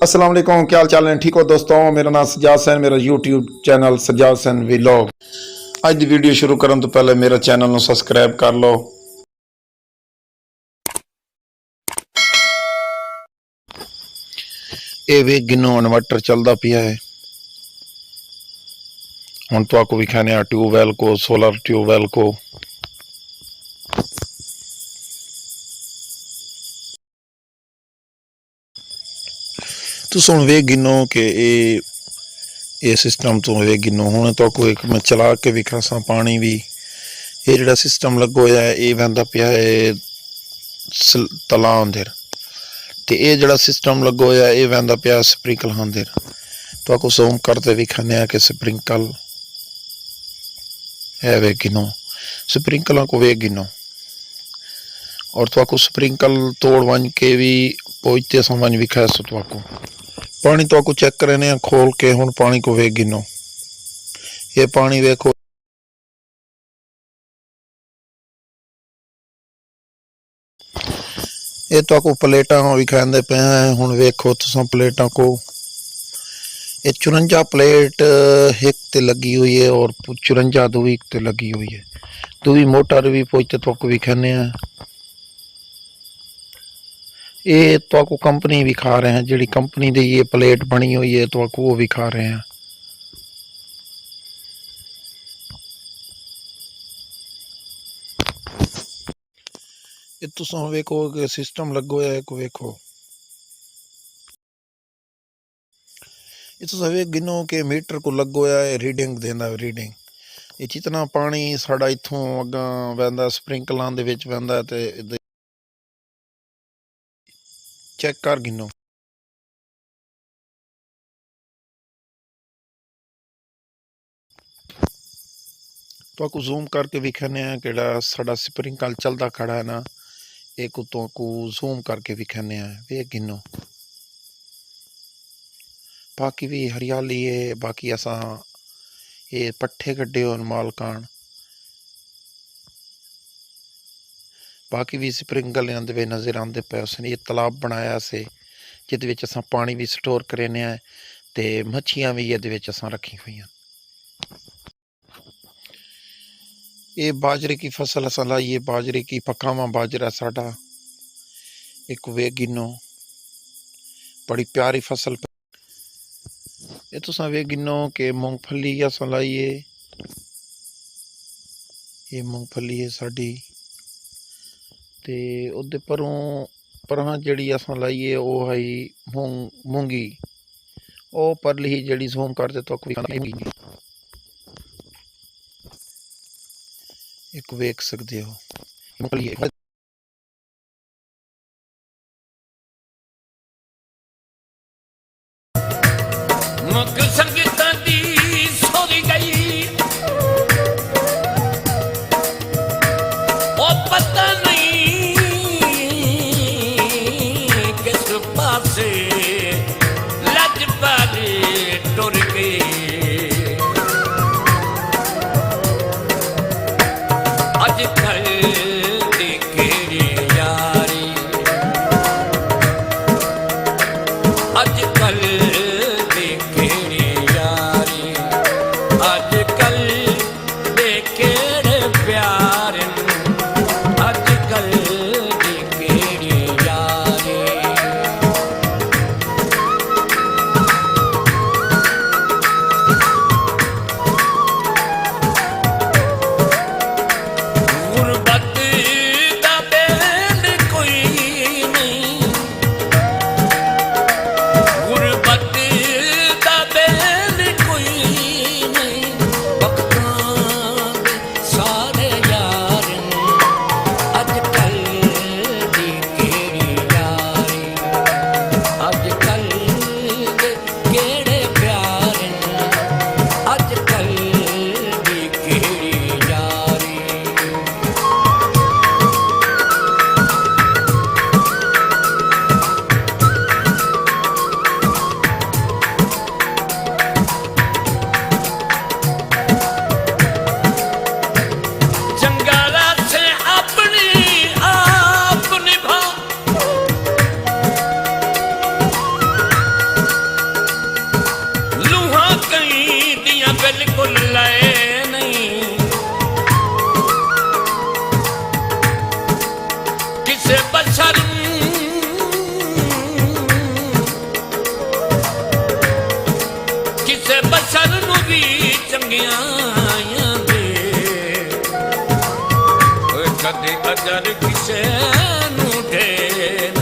अस्सलाम वालेकुम, क्या हाल चाल है? ठीक हो दोस्तों? मेरा नाम सज्जाद सैन, मेरा YouTube channel Sajjad Sain vlog. अज की वीडियो शुरू करने तो पहले मेरे चैनल को सबसक्राइब कर लो। ये वे गिनो इन्वर्टर चलता पिया है। हम तो आपको विखाने ट्यूबवेल को, सोलर ट्यूबवेल को। तुम वे गिनो कि ये सिस्टम तो वे गिनो हूँ तो आपको एक मैं चला के विखा सा पानी भी। ये जो सिस्टम लगो होया है ये वहदा पिया है तलाव अंदर, तो ये जो सिस्टम लगो होया ये वहदा पिया स्प्रिंकल अंदर। तो आपको जूम करते विखाने कि स्प्रिंकल है वे गिनो, स्प्रिंकलों को वे गिनो। और तो आपको स्प्रिंकल तोड़ वन के भी पहुँचते समझ विखा सो तो आपको पानी तो आपको चेक करने खोल के हूँ पानी को वे गिनो। ये पानी वेखो ये तो आपको प्लेटा विखाते पे हैं। हूँ वेखो तुम प्लेटा को, ये 54 प्लेट एक ते लगी हुई है और 54 दूवी ते लगी हुई है। दूवी मोटर भी पहुँचते तो आपको विखाने हैं। ये तो आपको कंपनी भी खा रहे हैं, जी कंपनी दी ये प्लेट बनी हुई है तो आपको वो भी खा रहे हैं। ये तुम वेखो कि सिस्टम लगो है को वेखो। ये तुम वे गिनो के मीटर को लगो है रीडिंग देंदा रीडिंग। ये जितना पानी साड़ा इथों अगा वहदा स्प्रिंकलों दे विच वहदा ते चेक कर गिनो। तो आपको जूम करके विखाने कि साड़ा स्प्रिंकल चलता खड़ा है ना, एक तो को जूम करके विखाने वे गिनो। बाकी भी हरियाली है, बाकी असा ये पट्ठे कड्डे और मालकान बाकी भी स्प्रिंकल आंदे वे नज़र आते पे। उसने ये तालाब बनाया से जिद विच असा पानी भी स्टोर करने ते मच्छियां भी ये असा रखी हुई हैं। ये बाजरे की फसल असा लाई है, बाजरे की पकावा बाजरा साडा एक वे गिनो, बड़ी प्यारी फसल। ये तुसा वे गिनो के मूंगफली असा लाई है, ये मूंगफली है साड़ी ते उदे परों जड़ी असा लाई है वो है मूंगी। ओ परली ही जड़ी जूम करते तो एक वेख सकते हो मूंगफली है। पता नहीं किस पासे लज पाले टुर गए। अजकल देखे यारी, अजकल देखे यारी, अजकल देखे प्यार, अजकल देखे यारी। गुरबत दा बैंड कोई नहीं, गुरबत ਕਿਸੇ ਬਸ਼ਰ ਕਿਸੇ ਬਸ਼ਰ ਨੂੰ ਵੀ ਚੰਗਿਆਈਆਂ ਦੇ ਓਏ ਕਦੇ ਅਜਰ ਕਿਸੇ ਨੂੰ ਦੇ